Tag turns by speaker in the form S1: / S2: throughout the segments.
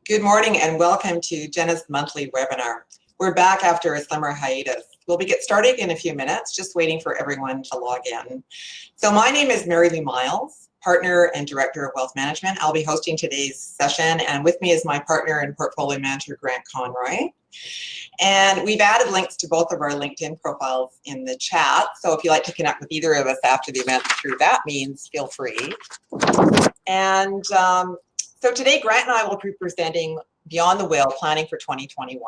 S1: Good morning and welcome to Genus monthly webinar. We're back after a summer hiatus. We'll get started in a few minutes, just waiting for everyone to log in. So my name is Mary Lee Miles, Partner and Director of Wealth Management. I'll be hosting today's session, and with me is my partner and Portfolio Manager, Grant Conroy. And we've added links to both of our LinkedIn profiles in the chat, so if you'd like to connect with either of us after the event through that means, feel free. And so today, Grant and I will be presenting Beyond the Will, Planning for 2021.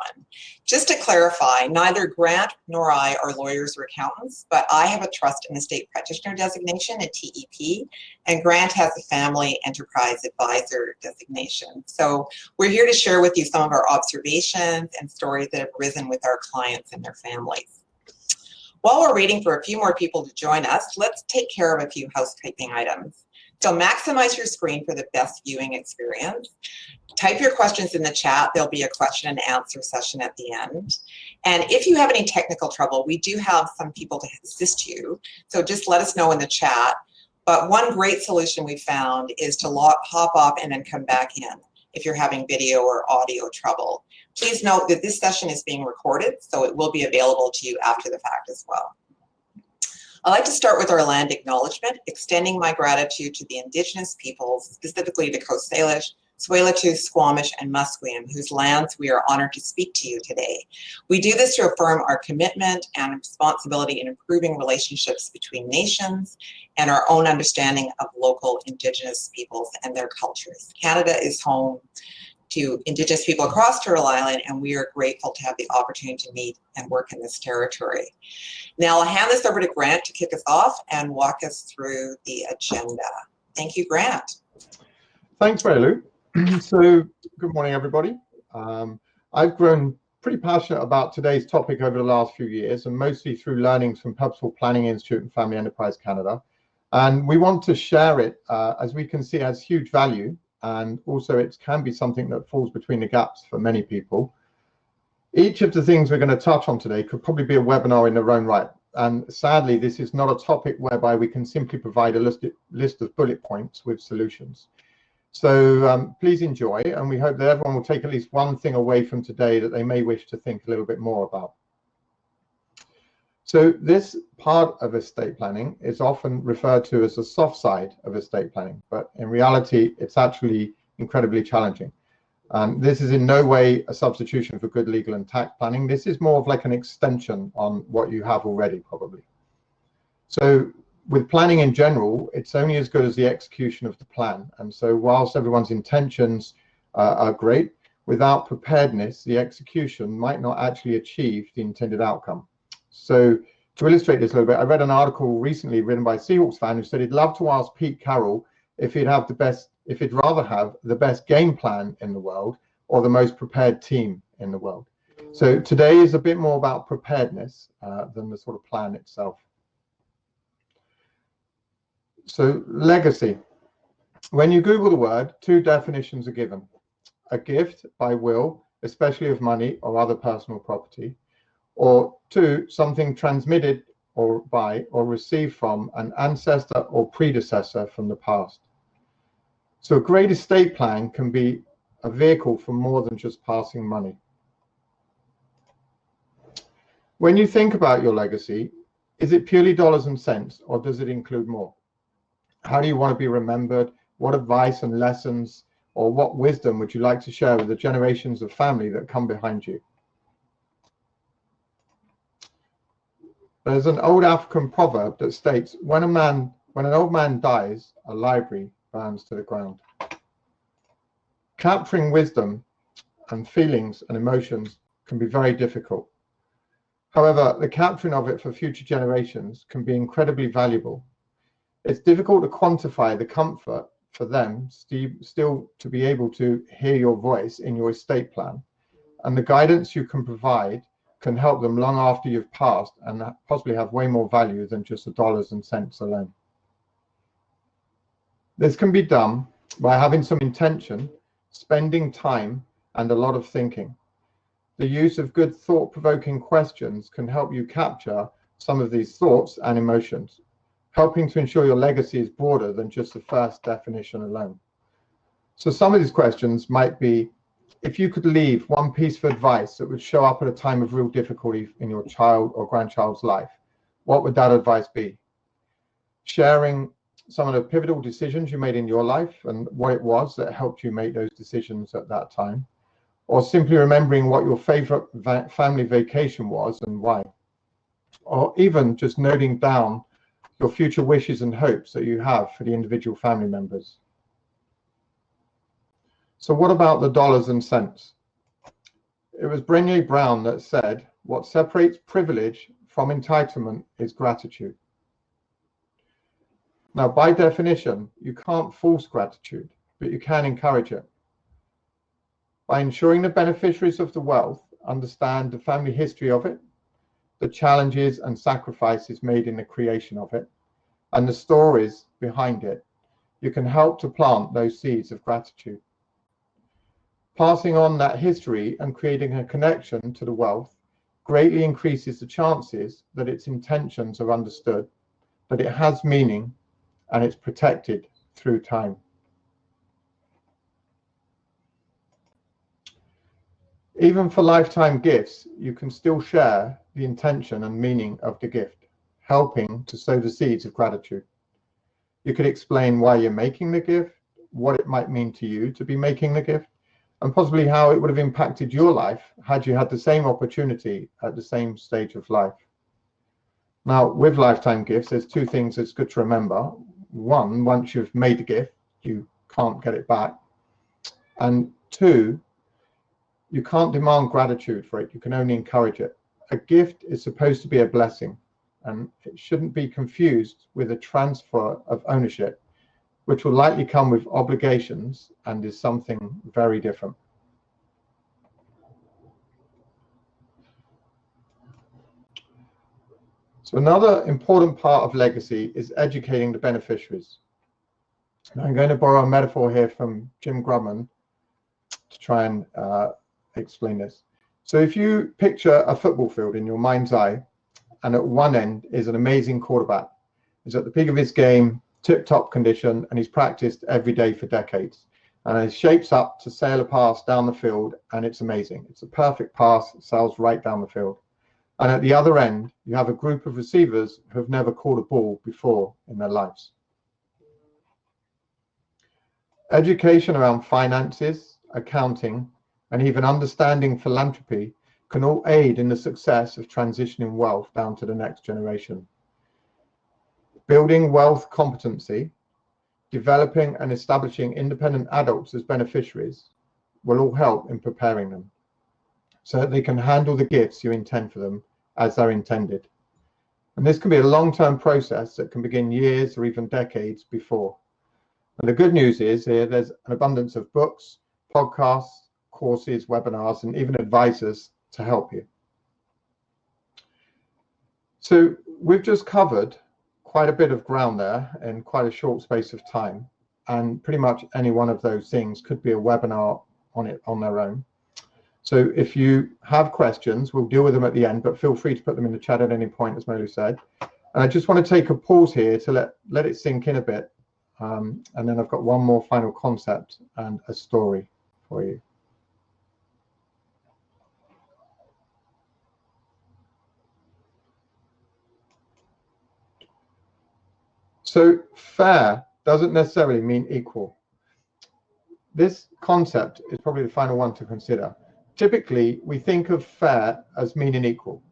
S1: Just to clarify, neither Grant nor I are lawyers or accountants, but I have a trust and estate practitioner designation, a TEP, and Grant has a family enterprise advisor designation. So we're here to share with you some of our observations and stories that have arisen with our clients and their families. While we're waiting for a few more people to join us, let's take care of a few housekeeping items. So maximize your screen for the best viewing experience. Type your questions in the chat. There'll be a question and answer session at the end. And if you have any technical trouble, we do have some people to assist you. So just let us know in the chat. But one great solution we found is to hop off and then come back in if you're having video or audio trouble. Please note that this session is being recorded, so it will be available to you after the fact as well. I'd like to start with our land acknowledgement, extending my gratitude to the Indigenous peoples, specifically the Coast Salish, Tsleil-Waututh, Squamish, and Musqueam, whose lands we are honored to speak to you today. We do this to affirm our commitment and responsibility in improving relationships between nations and our own understanding of local Indigenous peoples and their cultures. Canada is home to Indigenous people across Turtle Island, and we are grateful to have the opportunity to meet and work in this territory. Now I'll hand this over to Grant to kick us off and walk us through the agenda. Thank you, Grant.
S2: Thanks, Mary Lou. So good morning, everybody. I've grown pretty passionate about today's topic over the last few years, and mostly through learnings from Purposeful Planning Institute and Family Enterprise Canada. And we want to share it, as we can see, it has huge value. And also it can be something that falls between the gaps for many people. Each of the things we're going to touch on today could probably be a webinar in their own right. And sadly, this is not a topic whereby we can simply provide a list of bullet points with solutions. So please enjoy, and we hope that everyone will take at least one thing away from today that they may wish to think a little bit more about. So this part of estate planning is often referred to as the soft side of estate planning, but in reality, it's actually incredibly challenging. And this is in no way a substitution for good legal and tax planning. This is more of like an extension on what you have already, probably. So with planning in general, it's only as good as the execution of the plan. And so whilst everyone's intentions are great, without preparedness, the execution might not actually achieve the intended outcome. So to illustrate this a little bit, I read an article recently written by a Seahawks fan who said he'd love to ask Pete Carroll if he'd rather have the best game plan in the world or the most prepared team in the world. So today is a bit more about preparedness than the sort of plan itself. So legacy. When you Google the word, two definitions are given. A gift by will, especially of money or other personal property, or two, something transmitted or by or received from an ancestor or predecessor from the past. So a great estate plan can be a vehicle for more than just passing money. When you think about your legacy, is it purely dollars and cents, or does it include more? How do you want to be remembered? What advice and lessons or what wisdom would you like to share with the generations of family that come behind you? There's an old African proverb that states, when an old man dies, a library burns to the ground. Capturing wisdom and feelings and emotions can be very difficult. However, the capturing of it for future generations can be incredibly valuable. It's difficult to quantify the comfort for them still to be able to hear your voice in your estate plan, and the guidance you can provide can help them long after you've passed and possibly have way more value than just the dollars and cents alone. This can be done by having some intention, spending time, and a lot of thinking. The use of good thought-provoking questions can help you capture some of these thoughts and emotions, helping to ensure your legacy is broader than just the first definition alone. So some of these questions might be, if you could leave one piece of advice that would show up at a time of real difficulty in your child or grandchild's life, what would that advice be? Sharing some of the pivotal decisions you made in your life and what it was that helped you make those decisions at that time, or simply remembering what your favorite family vacation was and why, or even just noting down your future wishes and hopes that you have for the individual family members. So what about the dollars and cents? It was Brené Brown that said, what separates privilege from entitlement is gratitude. Now, by definition, you can't force gratitude, but you can encourage it. By ensuring the beneficiaries of the wealth understand the family history of it, the challenges and sacrifices made in the creation of it, and the stories behind it, you can help to plant those seeds of gratitude. Passing on that history and creating a connection to the wealth greatly increases the chances that its intentions are understood, that it has meaning, and it's protected through time. Even for lifetime gifts, you can still share the intention and meaning of the gift, helping to sow the seeds of gratitude. You could explain why you're making the gift, what it might mean to you to be making the gift, and possibly how it would have impacted your life had you had the same opportunity at the same stage of life. Now, with lifetime gifts, there's two things that's good to remember. One, once you've made the gift, you can't get it back. And two, you can't demand gratitude for it, you can only encourage it. A gift is supposed to be a blessing, and it shouldn't be confused with a transfer of ownership, which will likely come with obligations and is something very different. So another important part of legacy is educating the beneficiaries. Now, I'm going to borrow a metaphor here from Jim Grumman to try and explain this. So if you picture a football field in your mind's eye, and at one end is an amazing quarterback, he's at the peak of his game, tip-top condition, and he's practiced every day for decades, and he shapes up to sail a pass down the field, and it's amazing. It's a perfect pass, it sails right down the field. And at the other end, you have a group of receivers who have never caught a ball before in their lives. Education around finances, accounting, and even understanding philanthropy can all aid in the success of transitioning wealth down to the next generation. Building wealth competency, developing and establishing independent adults as beneficiaries will all help in preparing them so that they can handle the gifts you intend for them as they're intended. And this can be a long-term process that can begin years or even decades before. And the good news is here there's an abundance of books, podcasts, courses, webinars, and even advisors to help you. So we've just covered quite a bit of ground there in quite a short space of time, and pretty much any one of those things could be a webinar on their own. So if you have questions, we'll deal with them at the end, but feel free to put them in the chat at any point, as Molu said. And I just want to take a pause here to let it sink in a bit, and then I've got one more final concept and a story for you. So fair doesn't necessarily mean equal. This concept is probably the final one to consider. Typically, we think of fair as meaning equal.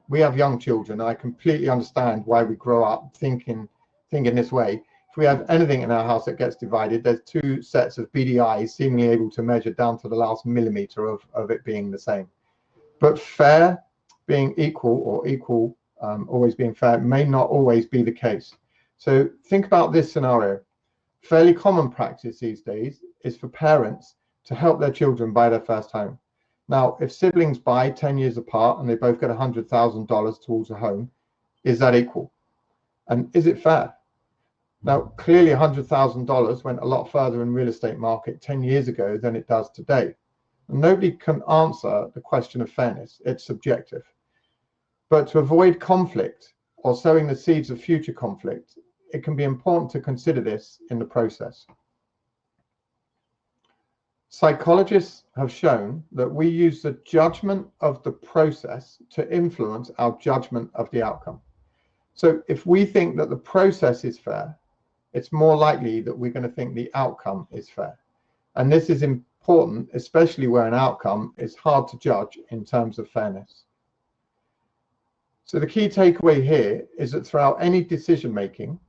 S2: We have young children. I completely understand why we grow up thinking this way. If we have anything in our house that gets divided, there's two sets of beady eyes seemingly able to measure down to the last millimeter of it being the same. But fair being equal, or equal always being fair, may not always be the case. So think about this scenario. Fairly common practice these days is for parents to help their children buy their first home. Now, if siblings buy 10 years apart and they both get $100,000 towards a home, is that equal? And is it fair? Now, clearly $100,000 went a lot further in real estate market 10 years ago than it does today. And nobody can answer the question of fairness. It's subjective. But to avoid conflict or sowing the seeds of future conflict, it can be important to consider this in the process. Psychologists have shown that we use the judgment of the process to influence our judgment of the outcome. So if we think that the process is fair, it's more likely that we're going to think the outcome is fair. And this is important, especially where an outcome is hard to judge in terms of fairness. So the key takeaway here is that throughout any decision making,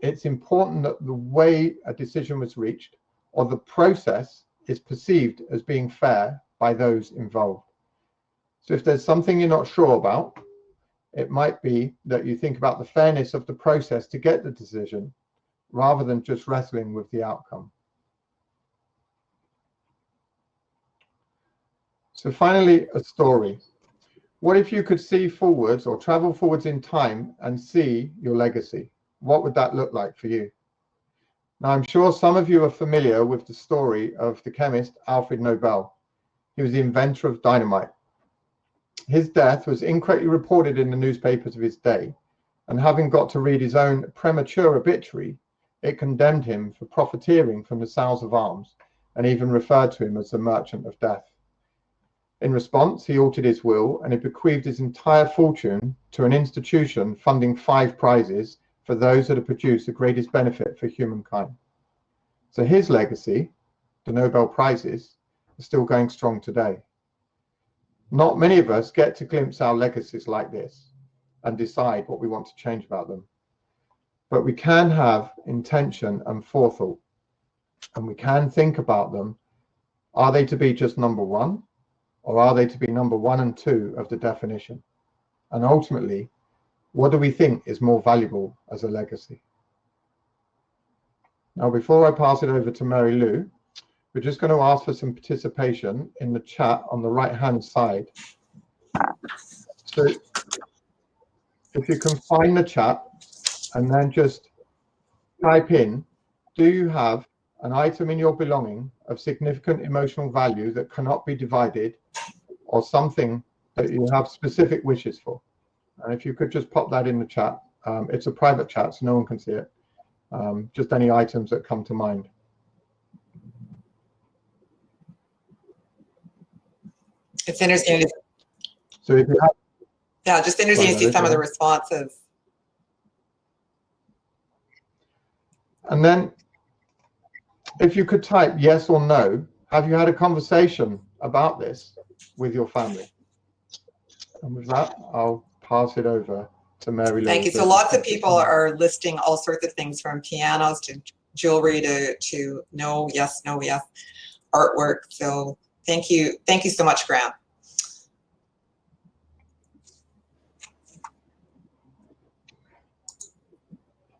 S2: it's important that the way a decision was reached or the process is perceived as being fair by those involved. So if there's something you're not sure about, it might be that you think about the fairness of the process to get the decision rather than just wrestling with the outcome. So finally, a story. What if you could see forwards or travel forwards in time and see your legacy? What would that look like for you? Now, I'm sure some of you are familiar with the story of the chemist Alfred Nobel. He was the inventor of dynamite. His death was incorrectly reported in the newspapers of his day, and having got to read his own premature obituary, it condemned him for profiteering from the sales of arms and even referred to him as the merchant of death. In response, he altered his will and he bequeathed his entire fortune to an institution funding 5 prizes for those that have produced the greatest benefit for humankind. So his legacy, the Nobel Prizes, is still going strong today. Not many of us get to glimpse our legacies like this and decide what we want to change about them. But we can have intention and forethought, and we can think about them. Are they to be just number 1, or are they to be number 1 and 2 of the definition? And ultimately, what do we think is more valuable as a legacy? Now, before I pass it over to Mary Lou, we're just going to ask for some participation in the chat on the right-hand side. So if you can find the chat and then just type in, do you have an item in your belonging of significant emotional value that cannot be divided, or something that you have specific wishes for? And if you could just pop that in the chat. It's a private chat, so no one can see it. Just any items that come to mind.
S1: It's interesting.
S2: So if you have,
S1: yeah, just interesting to see some of the responses.
S2: And then if you could type yes or no, have you had a conversation about this with your family? And with that, I'll pass it over to Mary Lou.
S1: Thank you. So lots of people are listing all sorts of things, from pianos to jewelry to no, yes, artwork. So thank you so much, Grant.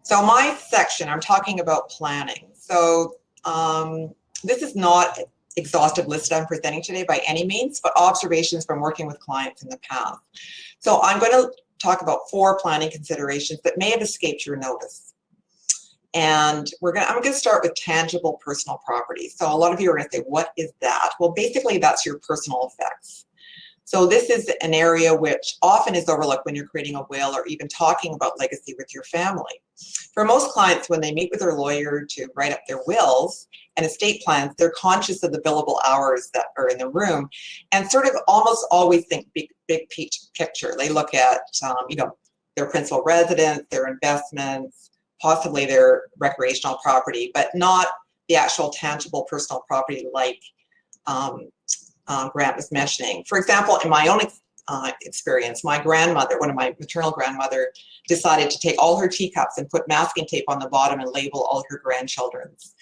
S1: So my section, I'm talking about planning. So this is not exhaustive list I'm presenting today by any means, but observations from working with clients in the past. So I'm going to talk about 4 planning considerations that may have escaped your notice. And I'm going to start with tangible personal property. So a lot of you are going to say, what is that? Well, basically that's your personal effects. So this is an area which often is overlooked when you're creating a will or even talking about legacy with your family. For most clients, when they meet with their lawyer to write up their wills and estate plans, they're conscious of the billable hours that are in the room and sort of almost always think big picture. They look at their principal residence, their investments, possibly their recreational property, but not the actual tangible personal property like Grant was mentioning. For example, in my own experience, my grandmother, one of my maternal grandmother, decided to take all her teacups and put masking tape on the bottom and label all her grandchildren's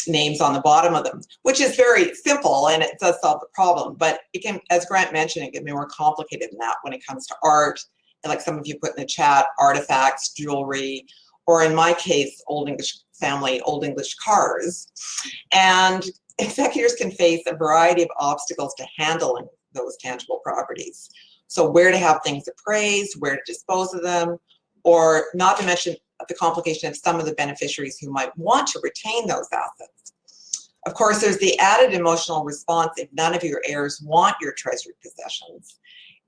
S1: names on the bottom of them, which is very simple and it does solve the problem. But it can, as Grant mentioned, it can be more complicated than that when it comes to art, and like some of you put in the chat, artifacts, jewelry, or in my case, Old English family, Old English cars. And executors can face a variety of obstacles to handling those tangible properties. So where to have things appraised, where to dispose of them, or not to mention the complication of some of the beneficiaries who might want to retain those assets. Of course, there's the added emotional response if none of your heirs want your treasured possessions.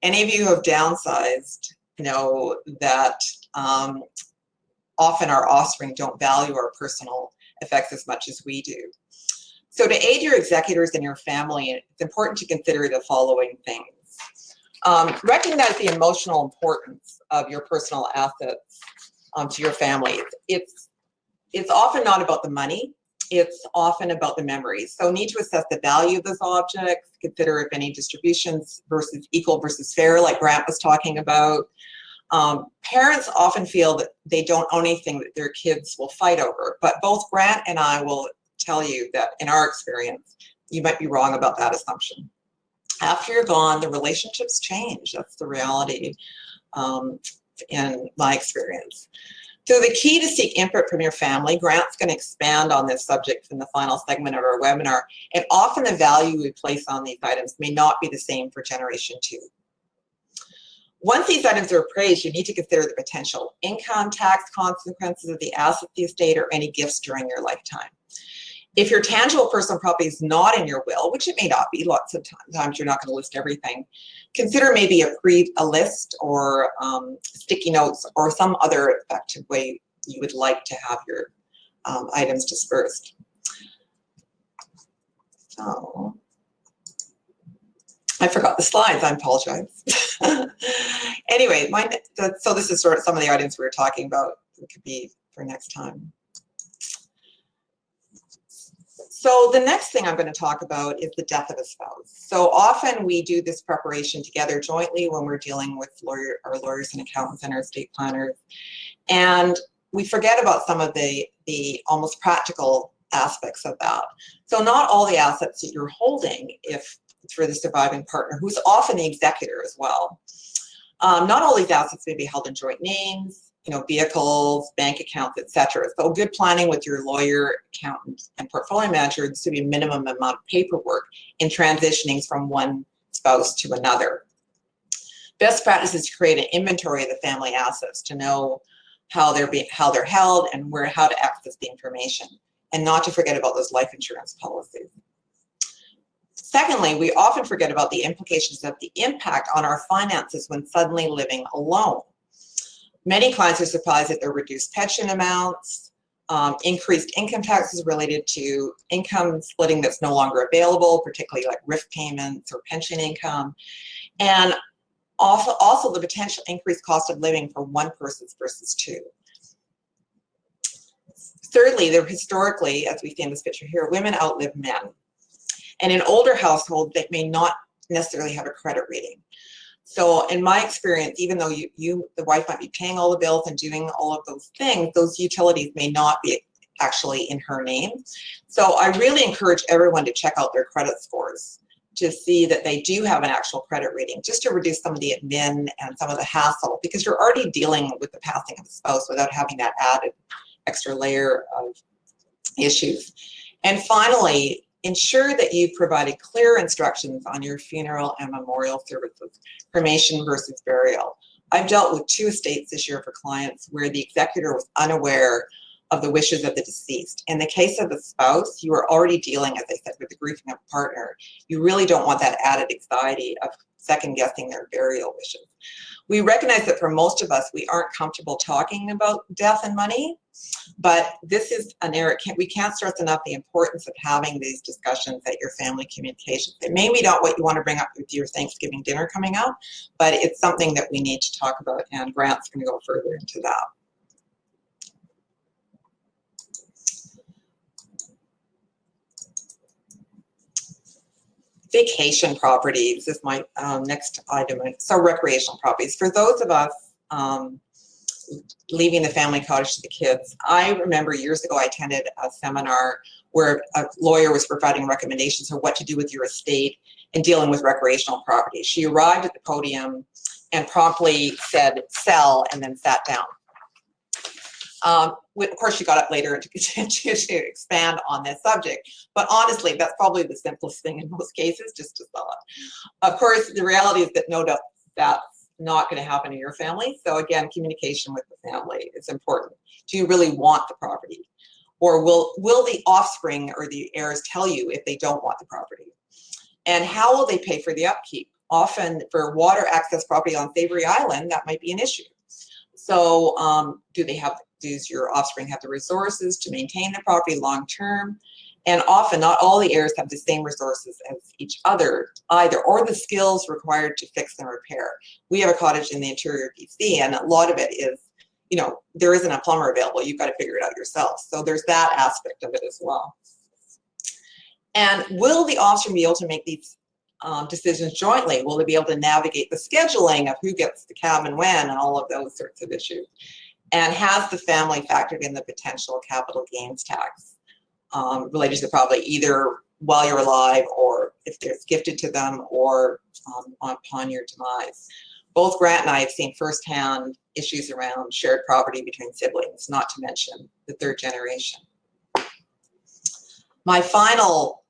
S1: Any of you who have downsized know that often our offspring don't value our personal effects as much as we do. So to aid your executors and your family, it's important to consider the following things. Recognize the emotional importance of your personal assets to your family. It's often not about the money. It's often about the memories. So need to assess the value of those objects, consider if any distributions versus equal versus fair, like Grant was talking about. Parents often feel that they don't own anything that their kids will fight over, but both Grant and I will tell you that in our experience, you might be wrong about that assumption. After you're gone, the relationships change. That's the reality in my experience. So the key to seek input from your family, Grant's going to expand on this subject in the final segment of our webinar, and often the value we place on these items may not be the same for generation 2. Once these items are appraised, you need to consider the potential income tax consequences of the asset of the estate or any gifts during your lifetime. If your tangible personal property is not in your will, which it may not be, lots of times you're not going to list everything, consider maybe a list or sticky notes or some other effective way you would like to have your items dispersed. So, I forgot the slides, I apologize. Anyway, so this is sort of some of the items we were talking about. It could be for next time. So the next thing I'm going to talk about is the death of a spouse. So often we do this preparation together jointly when we're dealing with our lawyers and accountants and our estate planners. And we forget about some of the almost practical aspects of that. So not all the assets that you're holding, if it's for the surviving partner, who's often the executor as well. Not all these assets may be held in joint names, vehicles, bank accounts, etc. So good planning with your lawyer, accountant, and portfolio manager to be a minimum amount of paperwork in transitioning from one spouse to another. Best practice is to create an inventory of the family assets to know how they're held and how to access the information, and not to forget about those life insurance policies. Secondly, we often forget about the implications of the impact on our finances when suddenly living alone. Many clients are surprised at their reduced pension amounts, increased income taxes related to income splitting that's no longer available, particularly like RIF payments or pension income, and also the potential increased cost of living for one person versus two. Thirdly, historically, as we see in this picture here, women outlive men. And in older households, they may not necessarily have a credit rating. So in my experience, even though the wife might be paying all the bills and doing all of those things, those utilities may not be actually in her name. So I really encourage everyone to check out their credit scores to see that they do have an actual credit rating, just to reduce some of the admin and some of the hassle, because you're already dealing with the passing of a spouse without having that added extra layer of issues. And finally, ensure that you've provided clear instructions on your funeral and memorial services, cremation versus burial. I've dealt with 2 estates this year for clients where the executor was unaware of the wishes of the deceased. In the case of the spouse, you are already dealing, as I said, with the grieving of a partner. You really don't want that added anxiety of second guessing their burial wishes. We recognize that for most of us, we aren't comfortable talking about death and money, but this is an area, we can't stress enough the importance of having these discussions at your family communications. It may be not what you want to bring up with your Thanksgiving dinner coming up, but it's something that we need to talk about, and Grant's going to go further into that. Vacation properties is my next item. So recreational properties. For those of us leaving the family cottage to the kids, I remember years ago I attended a seminar where a lawyer was providing recommendations for what to do with your estate in dealing with recreational properties. She arrived at the podium and promptly said, sell, and then sat down. Of course, she got up later to expand on this subject, but honestly, that's probably the simplest thing in most cases, just to sell it. Of course, the reality is that no doubt that's not going to happen in your family. So again, communication with the family is important. Do you really want the property? Or will the offspring or the heirs tell you if they don't want the property? And how will they pay for the upkeep? Often for water access property on Savory Island, that might be an issue. So does your offspring have the resources to maintain the property long term? And often not all the heirs have the same resources as each other either, or the skills required to fix and repair. We have a cottage in the interior of BC, and a lot of it is, you know, there isn't a plumber available. You've got to figure it out yourself. So there's that aspect of it as well. And will the offspring be able to make these decisions jointly? Will they be able to navigate the scheduling of who gets the cabin when and all of those sorts of issues? And has the family factored in the potential capital gains tax related to the property, either while you're alive or if it's gifted to them or upon your demise? Both Grant and I have seen firsthand issues around shared property between siblings, not to mention the third generation. My final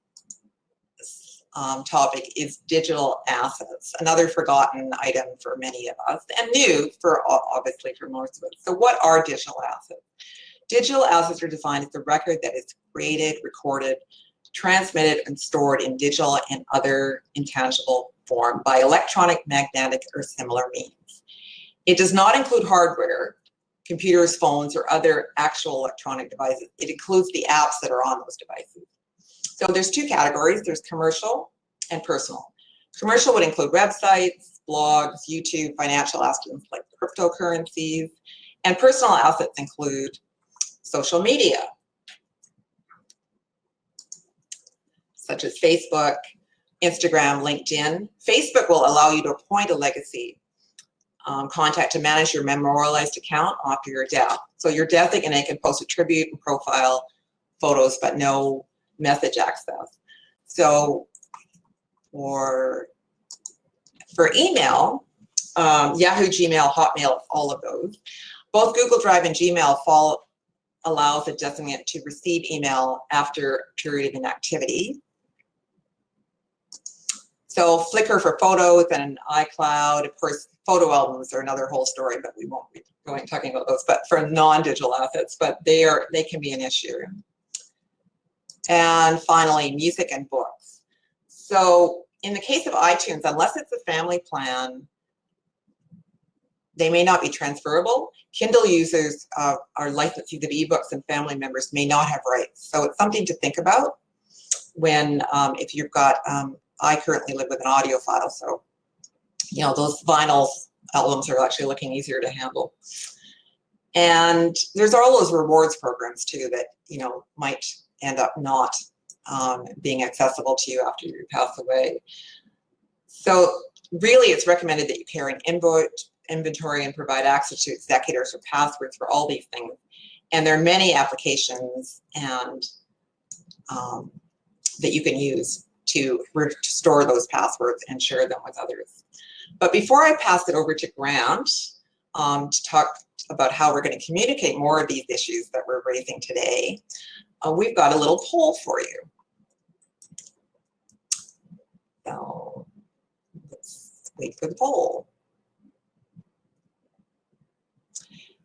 S1: topic is digital assets, another forgotten item for many of us and new for obviously for most of us. So what are digital assets? Digital assets are defined as the record that is created, recorded, transmitted, and stored in digital and other intangible form by electronic, magnetic, or similar means. It does not include hardware, computers, phones, or other actual electronic devices. It includes the apps that are on those devices. So there's two categories. There's commercial and personal. Commercial would include websites, blogs, YouTube, financial assets like cryptocurrencies, and personal assets include social media, such as Facebook, Instagram, LinkedIn. Facebook will allow you to appoint a legacy contact to manage your memorialized account after your death. So your designate can post a tribute and profile photos, but no message access. So for email, Yahoo, Gmail, Hotmail, all of those. Both Google Drive and Gmail allows a designate to receive email after a period of inactivity. So Flickr for photos and iCloud, of course, photo albums are another whole story, but we won't be talking about those. But for non-digital assets, but they can be an issue. And finally, music and books. So in the case of iTunes, unless it's a family plan, they may not be transferable. Kindle users are licensees of ebooks and family members may not have rights. So it's something to think about when, if you've got, I currently live with an audiophile, so, you know, those vinyl albums are actually looking easier to handle. And there's all those rewards programs too that, you know, might end up not being accessible to you after you pass away. So really it's recommended that you carry an inventory and provide access to executors or passwords for all these things. And there are many applications and that you can use to restore those passwords and share them with others. But before I pass it over to Grant to talk about how we're going to communicate more of these issues that we're raising today, we've got a little poll for you. So let's wait for the poll.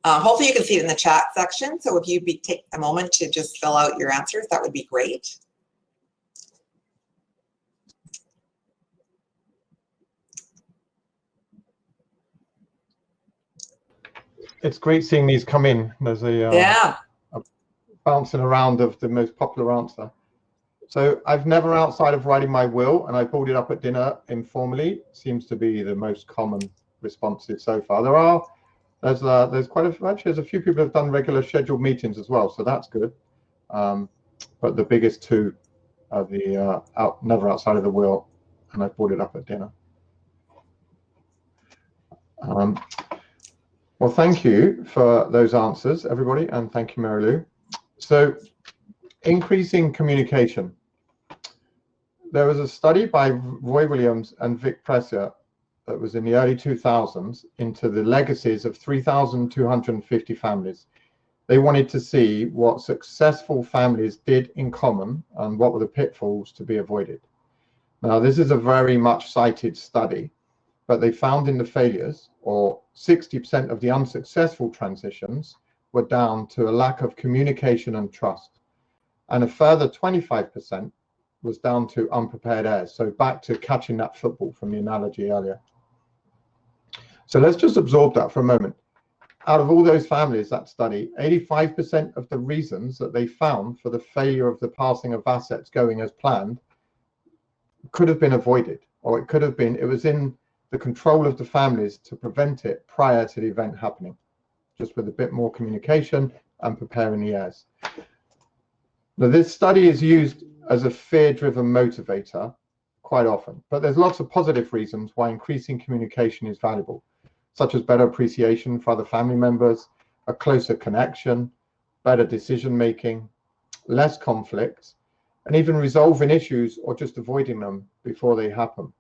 S1: Hopefully you can see it in the chat section. So if you take a moment to just fill out your answers, that would be great.
S2: It's great seeing these come in. There's a bouncing around of the most popular answer. So I've never, outside of writing my will, and I pulled it up at dinner informally, seems to be the most common responses so far. There's quite a few, actually, there's a few people who have done regular scheduled meetings as well, so that's good. But the biggest two are the never outside of the will, and I pulled it up at dinner. Well, thank you for those answers, everybody, and thank you, Mary Lou. So, increasing communication. There was a study by Roy Williams and Vic Presser that was in the early 2000s into the legacies of 3,250 families. They wanted to see what successful families did in common and what were the pitfalls to be avoided. Now, this is a very much cited study, but they found in the failures, or 60% of the unsuccessful transitions, were down to a lack of communication and trust. And a further 25% was down to unprepared heirs. So back to catching that football from the analogy earlier. So let's just absorb that for a moment. Out of all those families that study, 85% of the reasons that they found for the failure of the passing of assets going as planned could have been avoided, or it was in the control of the families to prevent it prior to the event happening, just with a bit more communication and preparing the heirs. Now, this study is used as a fear-driven motivator quite often, but there's lots of positive reasons why increasing communication is valuable, such as better appreciation for other family members, a closer connection, better decision-making, less conflict, and even resolving issues or just avoiding them before they happen.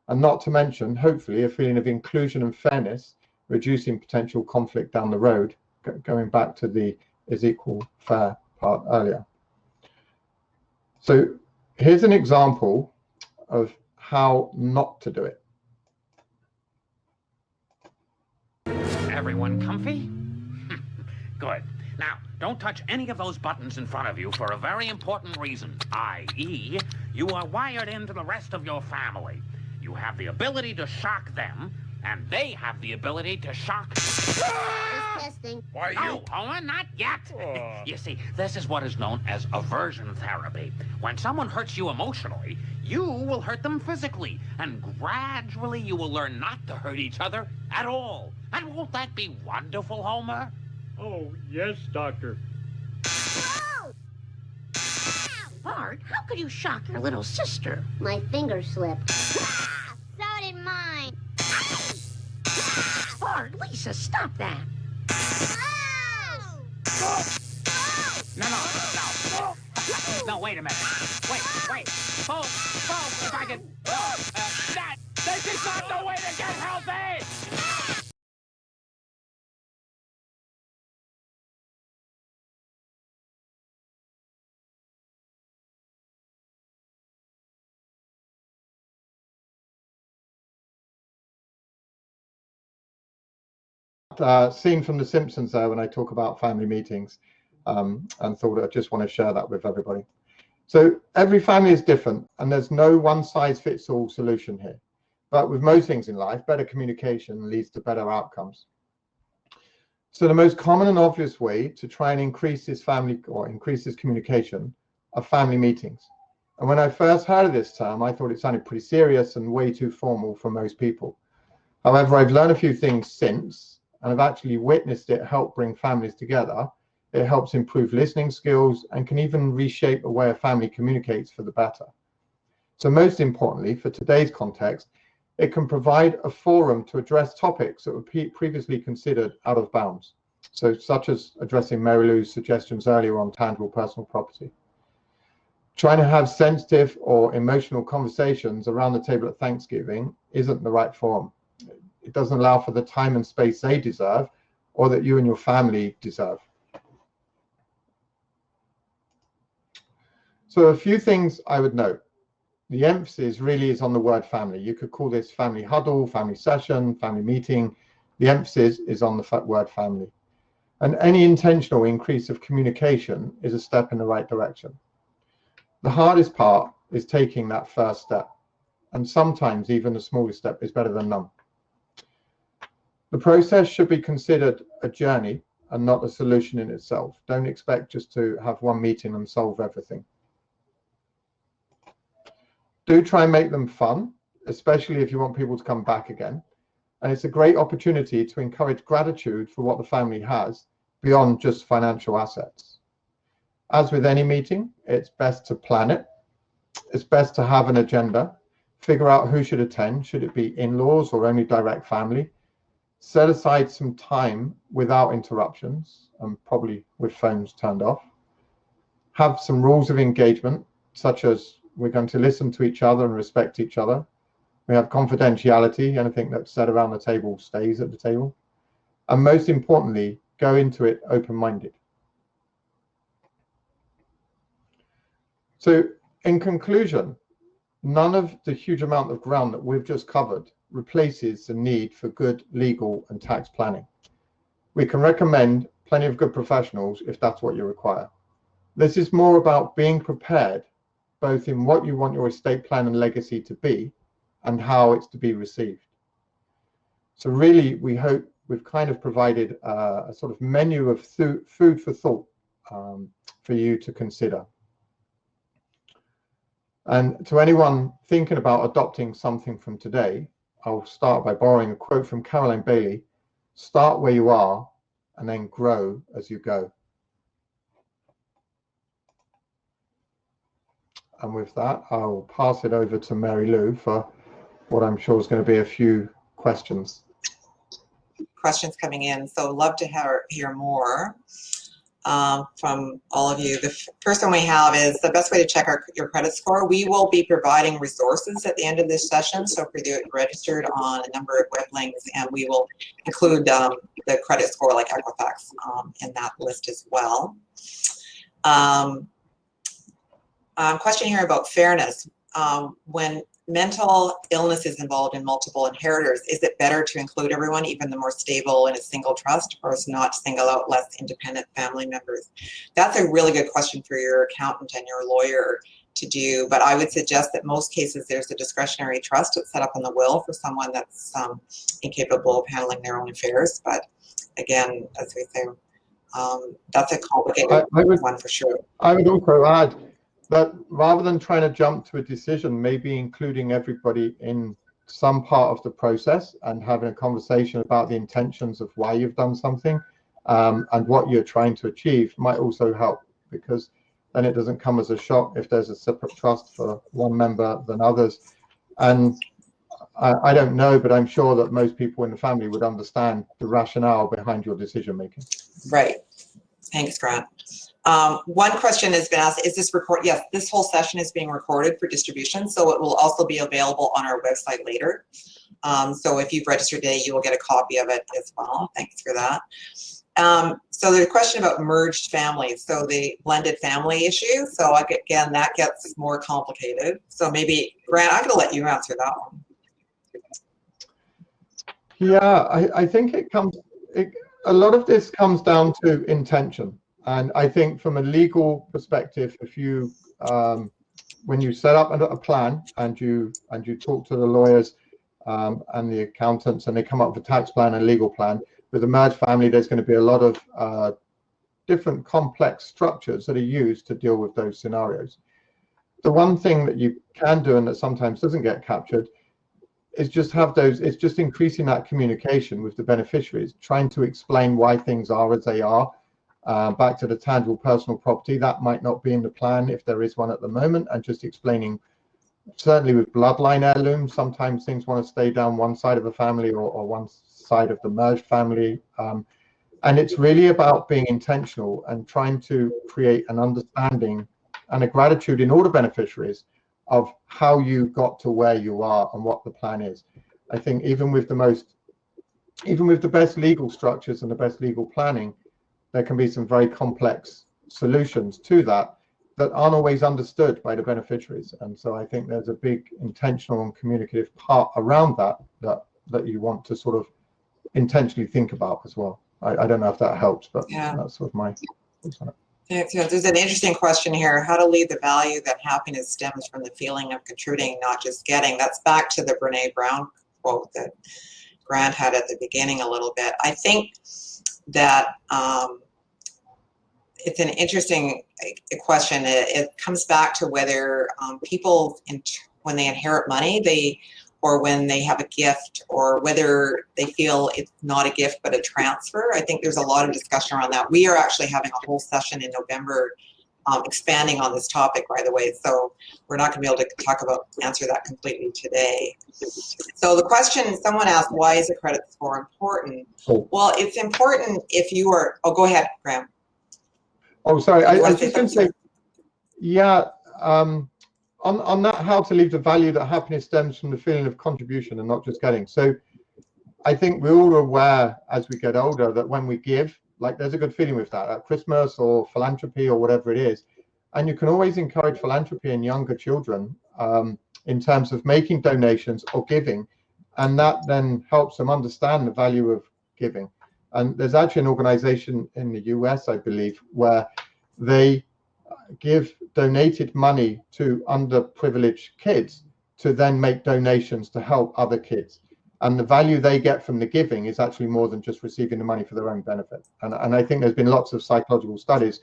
S2: And not to mention, hopefully, a feeling of inclusion and fairness, reducing potential conflict down the road, going back to the is equal fair part earlier. So here's an example of how not to do it.
S3: Everyone comfy? Good. Now, don't touch any of those buttons in front of you for a very important reason, i.e., you are wired into the rest of your family. You have the ability to shock them, and they have the ability to shock...
S4: Just testing.
S3: Why, no, Homer, not yet. You see, this is what is known as aversion therapy. When someone hurts you emotionally, you will hurt them physically, and gradually you will learn not to hurt each other at all. And won't that be wonderful, Homer?
S5: Oh, yes, Doctor.
S4: Oh!
S6: Bart, how could you shock your little sister?
S4: My finger slipped. So did mine.
S6: Bart, Lisa, stop that.
S4: Oh!
S3: No. No, wait a minute. Wait. Folks, if I could... this is not the way to get healthy!
S2: Scene from The Simpsons there when I talk about family meetings, and thought I just want to share that with everybody. So every family is different, and there's no one-size-fits-all solution here. But with most things in life, better communication leads to better outcomes. So the most common and obvious way to try and increase this communication are family meetings. And when I first heard of this term, I thought it sounded pretty serious and way too formal for most people. However, I've learned a few things since, and I've actually witnessed it help bring families together. It helps improve listening skills and can even reshape the way a family communicates for the better. So most importantly, for today's context, it can provide a forum to address topics that were previously considered out of bounds. So such as addressing Mary Lou's suggestions earlier on tangible personal property. Trying to have sensitive or emotional conversations around the table at Thanksgiving isn't the right forum. It doesn't allow for the time and space they deserve or that you and your family deserve. So a few things I would note. The emphasis really is on the word family. You could call this family huddle, family session, family meeting. The emphasis is on the word family. And any intentional increase of communication is a step in the right direction. The hardest part is taking that first step. And sometimes even the smallest step is better than none. The process should be considered a journey and not a solution in itself. Don't expect just to have one meeting and solve everything. Do try and make them fun, especially if you want people to come back again. And it's a great opportunity to encourage gratitude for what the family has beyond just financial assets. As with any meeting, it's best to plan it. It's best to have an agenda, figure out who should attend. Should it be in-laws or only direct family? Set aside some time without interruptions and probably with phones turned off. Have some rules of engagement, such as we're going to listen to each other and respect each other. We have confidentiality. Anything that's said around the table stays at the table. And most importantly, go into it open-minded. So in conclusion, none of the huge amount of ground that we've just covered replaces the need for good legal and tax planning. We can recommend plenty of good professionals if that's what you require. This is more about being prepared, both in what you want your estate plan and legacy to be and how it's to be received. So really, we hope we've kind of provided a sort of menu of food for thought for you to consider. And to anyone thinking about adopting something from today, I'll start by borrowing a quote from Caroline Bailey: "Start where you are and then grow as you go." And with that, I'll pass it over to Mary Lou for what I'm sure is going to be a few questions.
S1: Questions coming in, so love to hear more from all of you. The first one we have is the best way to check your credit score. We will be providing resources at the end of this session, so if you're registered on a number of web links, and we will include the credit score like Equifax in that list as well. Question here about fairness. When mental illness is involved in multiple inheritors, is it better to include everyone, even the more stable, in a single trust, or is not single out less independent family members? That's a really good question for your accountant and your lawyer to do, but I would suggest that most cases there's a discretionary trust that's set up in the will for someone that's incapable of handling their own affairs. But again, as we say, that's a complicated one for sure.
S2: I would also add that rather than trying to jump to a decision, maybe including everybody in some part of the process and having a conversation about the intentions of why you've done something and what you're trying to achieve might also help, because then it doesn't come as a shock if there's a separate trust for one member than others. And I don't know, but I'm sure that most people in the family would understand the rationale behind your decision making.
S1: Right. Thanks, Grant. One question has been asked, is this record? Yes, this whole session is being recorded for distribution, so it will also be available on our website later. So if you've registered today, you will get a copy of it as well. Thanks for that. So there's a question about merged families, so the blended family issue. So again, that gets more complicated. So maybe, Grant, I'm going to let you answer that one.
S2: Yeah, I think a lot of this comes down to intention. And I think from a legal perspective, if you, when you set up a plan and you talk to the lawyers and the accountants, and they come up with a tax plan and legal plan, with a merged family, there's going to be a lot of different complex structures that are used to deal with those scenarios. The one thing that you can do, and that sometimes doesn't get captured, is just have those, it's just increasing that communication with the beneficiaries, trying to explain why things are as they are. Back to the tangible personal property, that might not be in the plan if there is one at the moment, and just explaining, certainly with bloodline heirlooms, sometimes things want to stay down one side of the family or one side of the merged family. And it's really about being intentional and trying to create an understanding and a gratitude in all the beneficiaries of how you got to where you are and what the plan is. I think even with the best legal structures and the best legal planning, there can be some very complex solutions to that aren't always understood by the beneficiaries. And so I think there's a big intentional and communicative part around that you want to sort of intentionally think about as well. I don't know if that helps, but yeah, that's sort of my thoughts on it.
S1: Yeah, there's an interesting question here. How to leave the value that happiness stems from the feeling of contributing, not just getting. That's back to the Brene Brown quote that Grant had at the beginning a little bit. I think that it's an interesting question. It comes back to whether people, when they inherit money, or when they have a gift, or whether they feel it's not a gift but a transfer. I think there's a lot of discussion around that. We are actually having a whole session in November expanding on this topic, by the way, so we're not going to be able to answer that completely today. So the question, someone asked, why is a credit score important? Well, it's important if you are, go ahead, Graham.
S2: Oh, sorry, I was just going to say, yeah, on that, how to leave the value that happiness stems from the feeling of contribution and not just getting. So I think we're all aware as we get older that when we give, like there's a good feeling with that at Christmas or philanthropy or whatever it is. And you can always encourage philanthropy in younger children in terms of making donations or giving. And that then helps them understand the value of giving. And there's actually an organization in the US, I believe, where they give donated money to underprivileged kids to then make donations to help other kids. and the value they get from the giving is actually more than just receiving the money for their own benefit. And I think there's been lots of psychological studies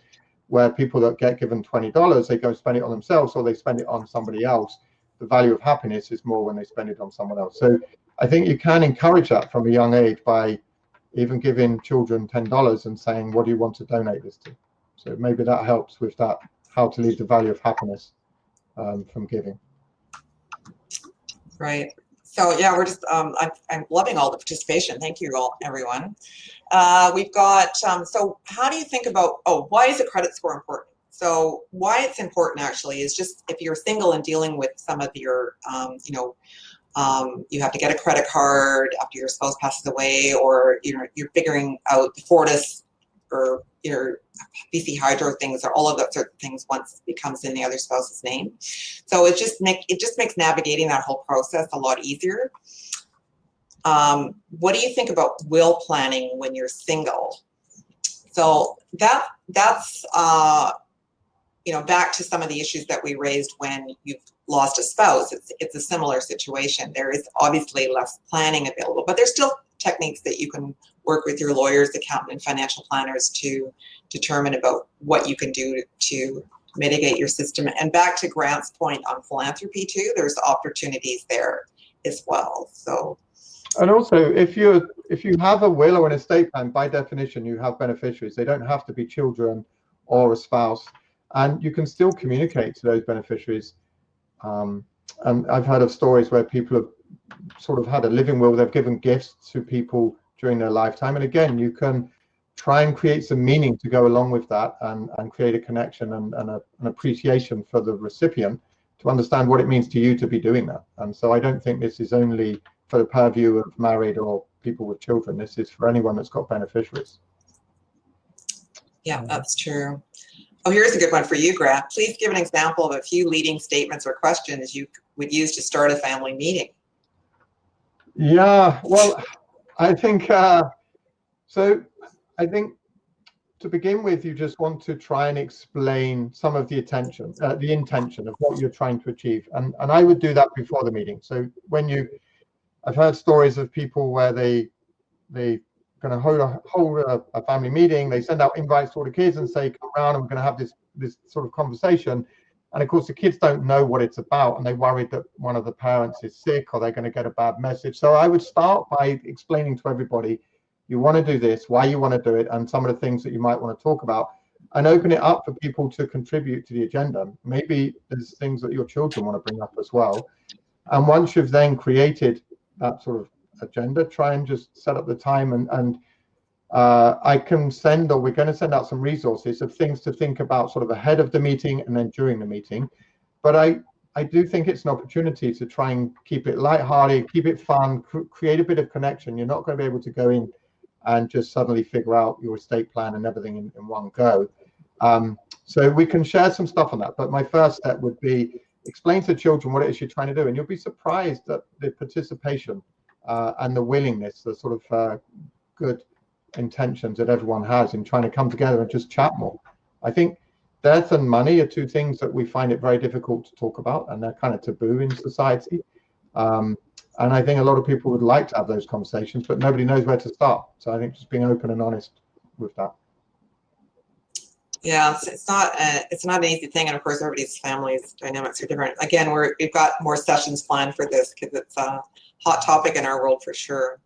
S2: where people that get given $20, they go spend it on themselves or they spend it on somebody else. The value of happiness is more when they spend it on someone else. So I think you can encourage that from a young age by even giving children $10 and saying, what do you want to donate this to? So maybe that helps with that, how to leave the value of happiness from giving.
S1: Right. So yeah, we're just, I'm loving all the participation. Thank you all, everyone. We've got, so how do you think about, why is a credit score important? So why it's important actually is just if you're single and dealing with some of your, you have to get a credit card after your spouse passes away, or you're figuring out the Fortis or your BC Hydro things, or all of that sort of things once it becomes in the other spouse's name. So it just makes navigating that whole process a lot easier. What do you think about will planning when you're single? So that's back to some of the issues that we raised when you've lost a spouse. It's a similar situation. There is obviously less planning available, but there's still techniques that you can work with your lawyers, accountant, and financial planners to determine about what you can do to mitigate your system. And back to Grant's point on philanthropy too, there's opportunities there as well. So,
S2: and also if you have a will or an estate plan, by definition you have beneficiaries. They don't have to be children or a spouse, and you can still communicate to those beneficiaries. And I've heard of stories where people have sort of had a living will, they've given gifts to people during their lifetime, and again you can try and create some meaning to go along with that, and create a connection and an appreciation for the recipient to understand what it means to you to be doing that. And so I don't think this is only for the purview of married or people with children. This is for anyone that's got beneficiaries.
S1: Yeah, that's true. Oh, here's a good one for you, Grant. Please give an example of a few leading statements or questions you would use to start a family meeting.
S2: Yeah, well, I think I think to begin with, you just want to try and explain some of the intention of what you're trying to achieve, and I would do that before the meeting. So I've heard stories of people where they going to hold a family meeting. They send out invites to all the kids and say, come around, and we're going to have this sort of conversation. And of course, the kids don't know what it's about, and they're worried that one of the parents is sick or they're going to get a bad message. So I would start by explaining to everybody, you want to do this, why you want to do it, and some of the things that you might want to talk about, and open it up for people to contribute to the agenda. Maybe there's things that your children want to bring up as well. And once you've then created that sort of agenda, try and just set up the time, and I can send, or we're going to send out some resources of things to think about sort of ahead of the meeting and then during the meeting. But I do think it's an opportunity to try and keep it lighthearted, keep it fun, create a bit of connection. You're not going to be able to go in and just suddenly figure out your estate plan and everything in one go. So we can share some stuff on that. But my first step would be explain to children what it is you're trying to do, and you'll be surprised at the participation and the willingness, the sort of good intentions that everyone has in trying to come together and just chat more. I think death and money are two things that we find it very difficult to talk about, and they're kind of taboo in society. And I think a lot of people would like to have those conversations, but nobody knows where to start. So I think just being open and honest with that.
S1: Yeah, it's not an easy thing, and of course everybody's family's dynamics are different. Again, we've got more sessions planned for this because it's a hot topic in our world for sure.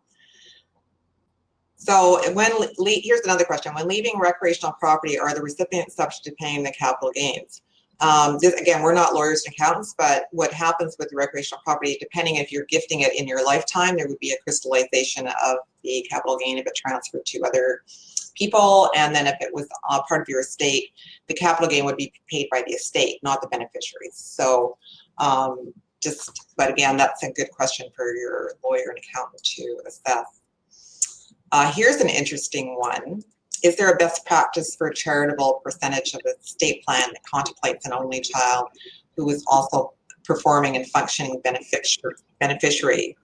S1: So here's another question: when leaving recreational property, are the recipients subject to paying the capital gains? Again, we're not lawyers and accountants, but what happens with the recreational property, depending if you're gifting it in your lifetime, there would be a crystallization of the capital gain if it transferred to other people, and then if it was part of your estate, the capital gain would be paid by the estate, not the beneficiaries. So but again, that's a good question for your lawyer and accountant to assess. Here's an interesting one. Is there a best practice for a charitable percentage of a estate plan that contemplates an only child who is also performing and functioning beneficiary?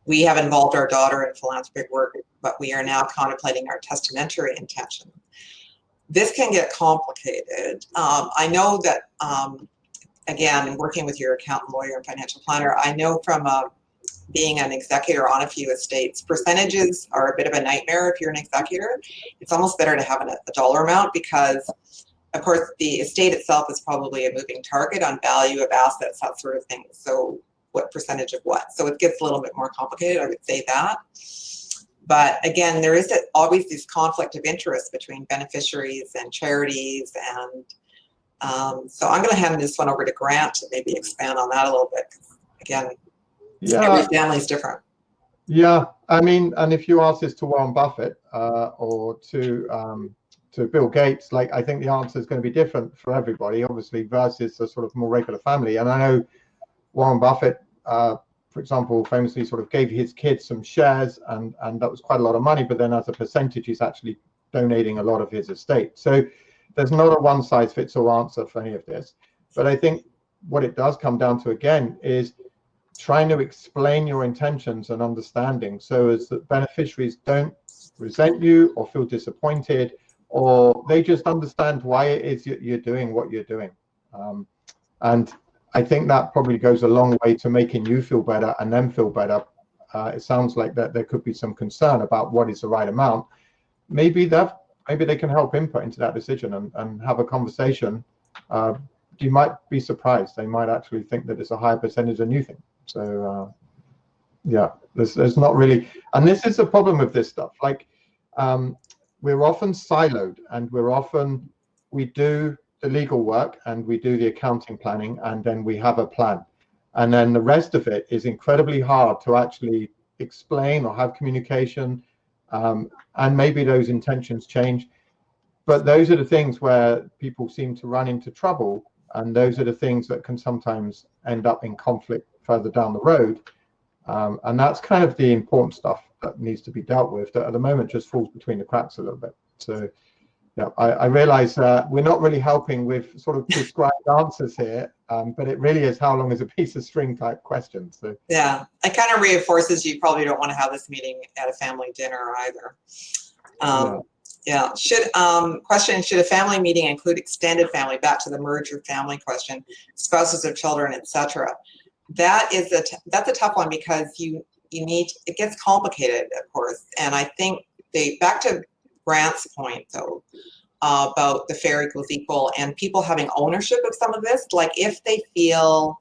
S1: We have involved our daughter in philanthropic work, but we are now contemplating our testamentary intention. This can get complicated. I know that, again, working with your accountant, lawyer, and financial planner, I know from being an executor on a few estates. Percentages are a bit of a nightmare if you're an executor. It's almost better to have a dollar amount because, of course, the estate itself is probably a moving target on value of assets, that sort of thing. So what percentage of what? So it gets a little bit more complicated, I would say that. But again, there is always this conflict of interest between beneficiaries and charities. And so I'm going to hand this one over to Grant to maybe expand on that a little bit. Again, every family is different.
S2: Yeah, I mean, and if you ask this to Warren Buffett or to Bill Gates, like, I think the answer is going to be different for everybody, obviously, versus a sort of more regular family. And I know Warren Buffett, for example, famously sort of gave his kids some shares, and that was quite a lot of money, but then as a percentage, he's actually donating a lot of his estate. So there's not a one-size-fits-all answer for any of this. But I think what it does come down to, again, is trying to explain your intentions and understanding so as that beneficiaries don't resent you or feel disappointed, or they just understand why it is you're doing what you're doing. And I think that probably goes a long way to making you feel better and them feel better. It sounds like that there could be some concern about what is the right amount. Maybe they can help input into that decision and have a conversation. You might be surprised. They might actually think that it's a higher percentage than you think. So yeah, there's not really, and this is the problem with this stuff. Like we're often siloed, and we do the legal work and we do the accounting planning, and then we have a plan, and then the rest of it is incredibly hard to actually explain or have communication, and maybe those intentions change, but those are the things where people seem to run into trouble, and those are the things that can sometimes end up in conflict further down the road, and that's kind of the important stuff that needs to be dealt with, that at the moment just falls between the cracks a little bit. So yeah, I realize we're not really helping with sort of prescribed answers here, but it really is how long is a piece of string type question. So
S1: yeah, it kind of reinforces you probably don't want to have this meeting at a family dinner either. Yeah. Should a family meeting include extended family? Back to the merger family question, spouses of children, etc. That's a tough one because it gets complicated, of course. And I think back to Grant's point though, about the fair equals equal and people having ownership of some of this, like if they feel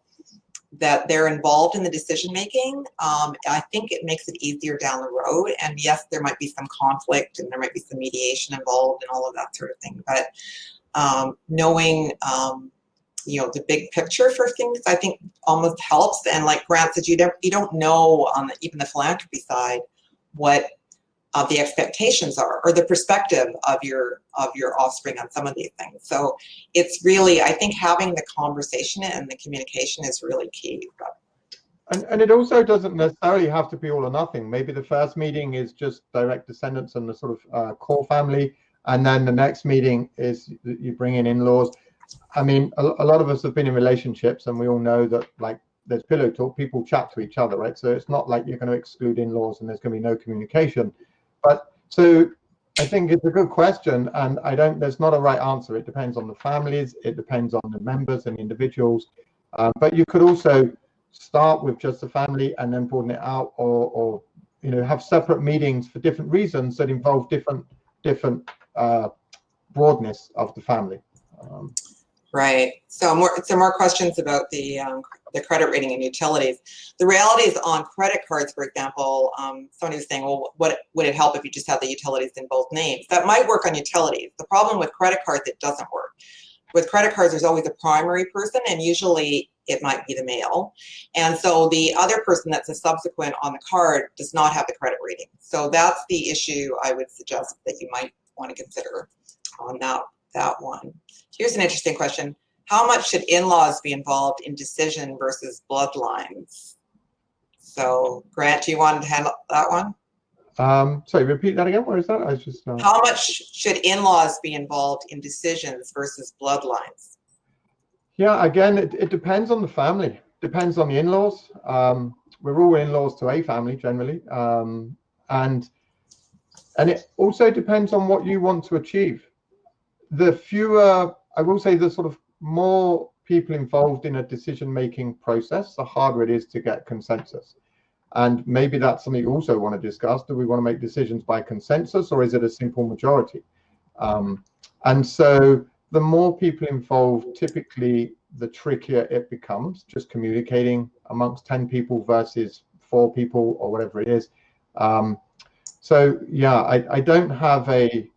S1: that they're involved in the decision making, I think it makes it easier down the road. And yes, there might be some conflict and there might be some mediation involved and all of that sort of thing. But knowing the big picture for things, I think almost helps. And like Grant said, you don't know on even the philanthropy side what the expectations are or the perspective of your offspring on some of these things. So it's really, I think having the conversation and the communication is really key.
S2: And it also doesn't necessarily have to be all or nothing. Maybe the first meeting is just direct descendants and the sort of core family, and then the next meeting is that you bring in in-laws. I mean, a lot of us have been in relationships, and we all know that, like, there's pillow talk, people chat to each other, right? So it's not like you're going to exclude in-laws and there's going to be no communication. But so I think it's a good question, and there's not a right answer. It depends on the families, it depends on the members and individuals. But you could also start with just the family and then broaden it out, or have separate meetings for different reasons that involve different broadness of the family.
S1: Right. So more questions about the credit rating and utilities. The reality is on credit cards, for example, somebody was saying, well, what would it help if you just have the utilities in both names? That might work on utilities. The problem with credit cards, it doesn't work. With credit cards, there's always a primary person, and usually it might be the male. And so the other person that's a subsequent on the card does not have the credit rating. So that's the issue I would suggest that you might want to consider on that one. Here's an interesting question. How much should in-laws be involved in decision versus bloodlines? So Grant, do you want to handle that one?
S2: Sorry, repeat that again. Where is that? I was just.
S1: How much should in-laws be involved in decisions versus bloodlines?
S2: Yeah, again, it depends on the family. Depends on the in-laws. We're all in-laws to a family generally, and it also depends on what you want to achieve. The fewer, I will say, the sort of more people involved in a decision-making process, the harder it is to get consensus. And maybe that's something you also want to discuss. Do we want to make decisions by consensus, or is it a simple majority? And so the more people involved, typically the trickier it becomes, just communicating amongst 10 people versus 4 people or whatever it is. So yeah, I don't have a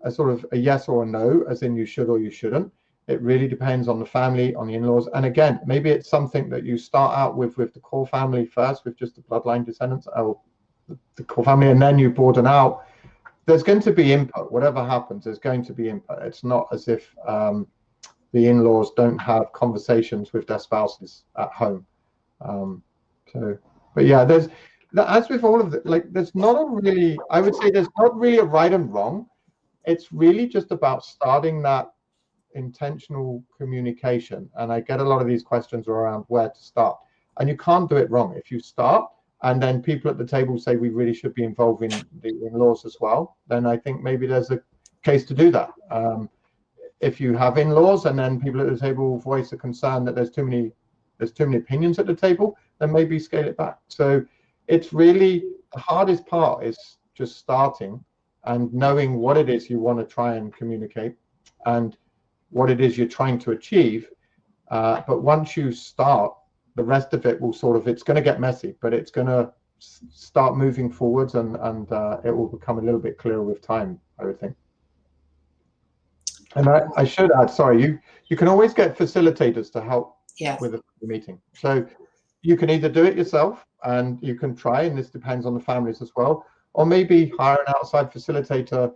S2: sort of a yes or a no, as in you should or you shouldn't. It really depends on the family, on the in-laws. And again, maybe it's something that you start out with the core family first, with just the bloodline descendants, or the core family, and then you broaden out. There's going to be input. Whatever happens, there's going to be input. It's not as if the in-laws don't have conversations with their spouses at home. But yeah, there's, as with all of it, like there's not a really, I would say there's not really a right and wrong. It's really just about starting that intentional communication. And I get a lot of these questions around where to start. And you can't do it wrong. If you start and then people at the table say we really should be involving the in-laws as well, then I think maybe there's a case to do that. If you have in-laws and then people at the table voice a concern that there's too many opinions at the table, then maybe scale it back. So it's really, the hardest part is just starting and knowing what it is you want to try and communicate and what it is you're trying to achieve. But once you start, the rest of it will sort of, it's going to get messy, but it's going to start moving forwards, and it will become a little bit clearer with time, I would think. And I should add, sorry, you can always get facilitators to help with the meeting. So you can either do it yourself, and you can try, and this depends on the families as well, or maybe hire an outside facilitator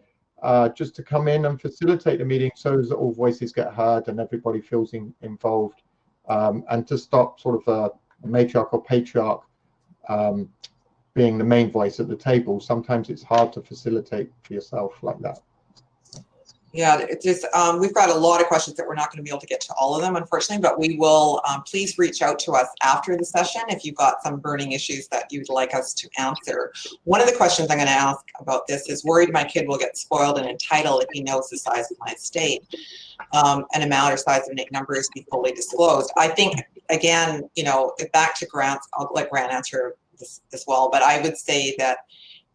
S2: just to come in and facilitate the meeting so that all voices get heard and everybody feels involved, and to stop sort of a matriarch or patriarch being the main voice at the table. Sometimes it's hard to facilitate for yourself like that.
S1: Yeah, it's just, we've got a lot of questions that we're not going to be able to get to all of them, unfortunately, but we will, please reach out to us after the session if you've got some burning issues that you'd like us to answer. One of the questions I'm going to ask about this is, worried my kid will get spoiled and entitled if he knows the size of my estate. An amount or size of numbers be fully disclosed. I think, again, you know, back to Grant's, I'll let Grant answer this as well, but I would say that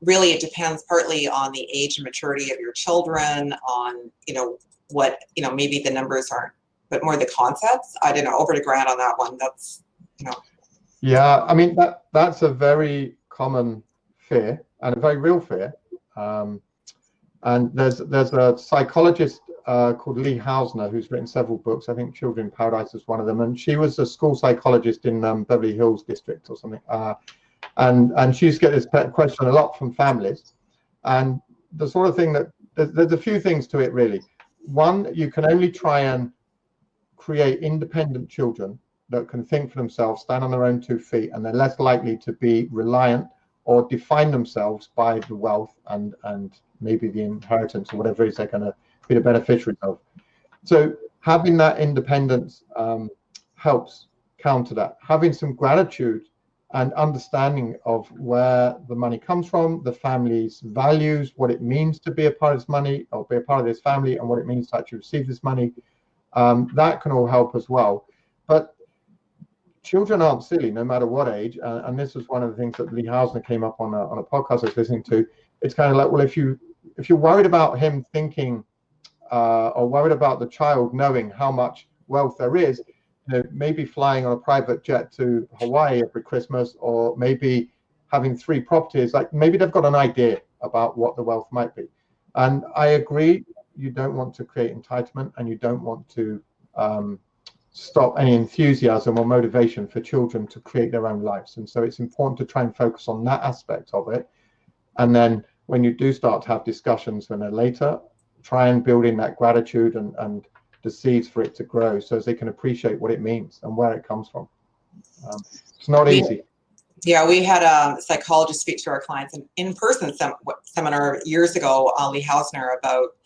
S1: really it depends partly on the age and maturity of your children, on, you know, what, you know, maybe the numbers aren't, but more the concepts. I don't know, over to Grant on that one. That's, you know. Yeah,
S2: I mean, that's a very common fear and a very real fear. And there's a psychologist called Lee Hausner who's written several books. I think Children in Paradise is one of them. And she was a school psychologist in Beverly Hills district or something. And she used to get this question a lot from families. And the sort of thing that, there's a few things to it really. One, you can only try and create independent children that can think for themselves, stand on their own 2 feet, and they're less likely to be reliant or define themselves by the wealth and maybe the inheritance or whatever it is they're going to be the beneficiaries of. So having that independence helps counter that. Having some gratitude and understanding of where the money comes from, the family's values, what it means to be a part of this money or be a part of this family, and what it means to actually receive this money, that can all help as well. But children aren't silly, no matter what age, and this was one of the things that Lee Hausner came up on a podcast I was listening to. It's kind of like, well, if you're worried about him thinking or worried about the child knowing how much wealth there is, you know, maybe flying on a private jet to Hawaii every Christmas, or maybe having 3 properties, like maybe they've got an idea about what the wealth might be. And I agree, you don't want to create entitlement, and you don't want to stop any enthusiasm or motivation for children to create their own lives. And so it's important to try and focus on that aspect of it. And then when you do start to have discussions when they're later, try and build in that gratitude and the seeds for it to grow, so as they can appreciate what it means and where it comes from. It's not easy.
S1: Yeah, we had a psychologist speak to our clients in in-person seminar years ago, Lee Hausner, about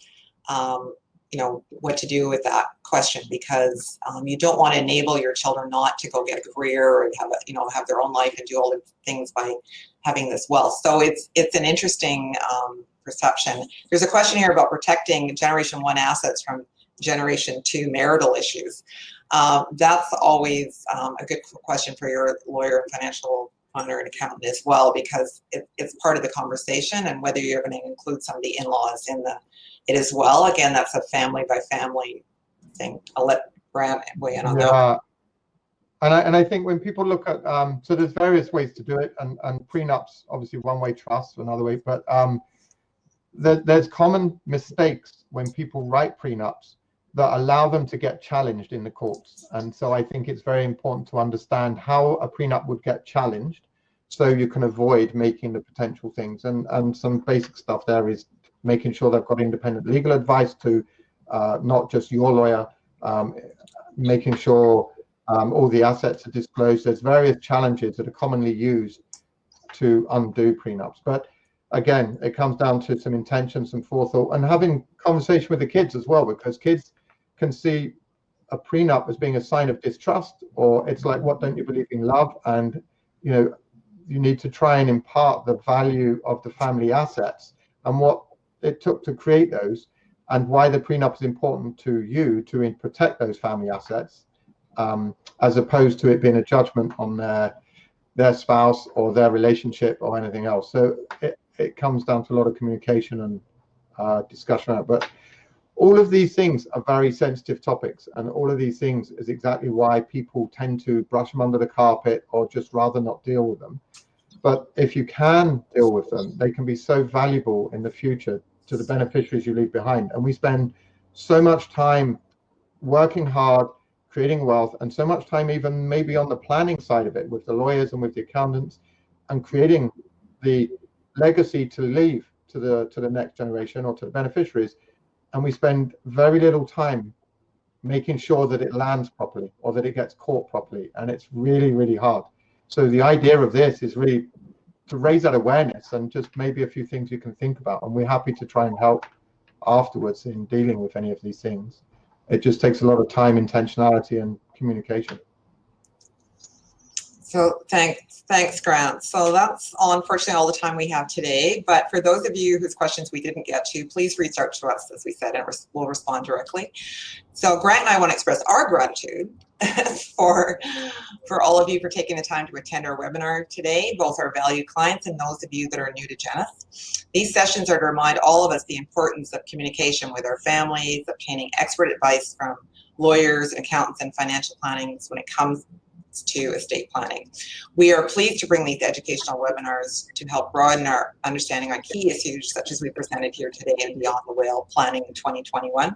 S1: you know, what to do with that question, because you don't want to enable your children not to go get a career and have their own life and do all the things by having this wealth. So it's an interesting perception. There's a question here about protecting Generation 1 assets from Generation 2 marital issues. That's always a good question for your lawyer and financial planner and accountant as well, because it's part of the conversation, and whether you're going to include some of the in-laws in it as well. Again, that's a family by family thing. I'll let Grant weigh in on that.
S2: Yeah, and I think when people look at so there's various ways to do it, and prenups obviously one way, trusts another way, but there's common mistakes when people write prenups that allow them to get challenged in the courts. And so I think it's very important to understand how a prenup would get challenged, so you can avoid making the potential things. And some basic stuff there is making sure they've got independent legal advice to not just your lawyer, making sure all the assets are disclosed. There's various challenges that are commonly used to undo prenups. But again, it comes down to some intention, some forethought, and having conversation with the kids as well, because kids can see a prenup as being a sign of distrust, or it's like, what, don't you believe in love? And you need to try and impart the value of the family assets and what it took to create those, and why the prenup is important to you to protect those family assets, as opposed to it being a judgment on their spouse or their relationship or anything else. So it comes down to a lot of communication and discussion on it. But all of these things are very sensitive topics, and all of these things is exactly why people tend to brush them under the carpet or just rather not deal with them. But if you can deal with them, they can be so valuable in the future to the beneficiaries you leave behind. And we spend so much time working hard, creating wealth, and so much time even maybe on the planning side of it with the lawyers and with the accountants, and creating the legacy to leave to the next generation or to the beneficiaries. And we spend very little time making sure that it lands properly or that it gets caught properly. And it's really, really hard. So the idea of this is really to raise that awareness, and just maybe a few things you can think about. And we're happy to try and help afterwards in dealing with any of these things. It just takes a lot of time, intentionality, and communication.
S1: So thanks, Grant. So that's unfortunately all the time we have today. But for those of you whose questions we didn't get to, please reach out to us, as we said, and we'll respond directly. So Grant and I want to express our gratitude for all of you for taking the time to attend our webinar today, both our valued clients and those of you that are new to Genus. These sessions are to remind all of us the importance of communication with our families, obtaining expert advice from lawyers, accountants, and financial planning when it comes to estate planning. We are pleased to bring these educational webinars to help broaden our understanding on key issues such as we presented here today and beyond the whale planning in 2021.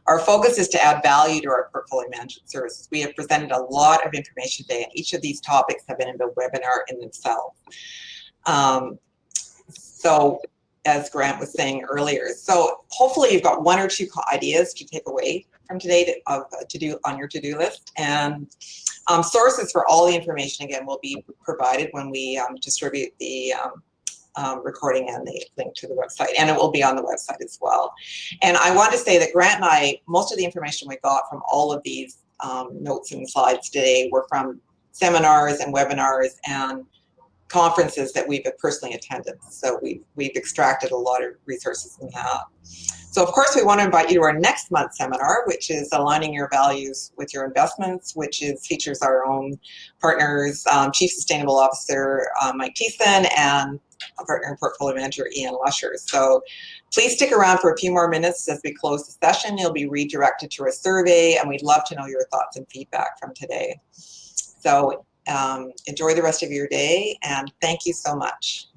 S1: Our focus is to add value to our portfolio management services. We have presented a lot of information today, and each of these topics have been in the webinar in themselves. So as Grant was saying earlier, so hopefully you've got one or two ideas to take away from today to do on your to-do list. And sources for all the information, again, will be provided when we distribute the recording and the link to the website, and it will be on the website as well. And I want to say that Grant and I, most of the information we got from all of these notes and slides today were from seminars and webinars and conferences that we've personally attended. So we've extracted a lot of resources from that. So of course we want to invite you to our next month's seminar, which is Aligning Your Values with Your Investments, which features our own partners, Chief Sustainable Officer Mike Thiessen, and a partner and portfolio manager Ian Lusher. So please stick around for a few more minutes as we close the session. You'll be redirected to a survey, and we'd love to know your thoughts and feedback from today. So enjoy the rest of your day, and thank you so much.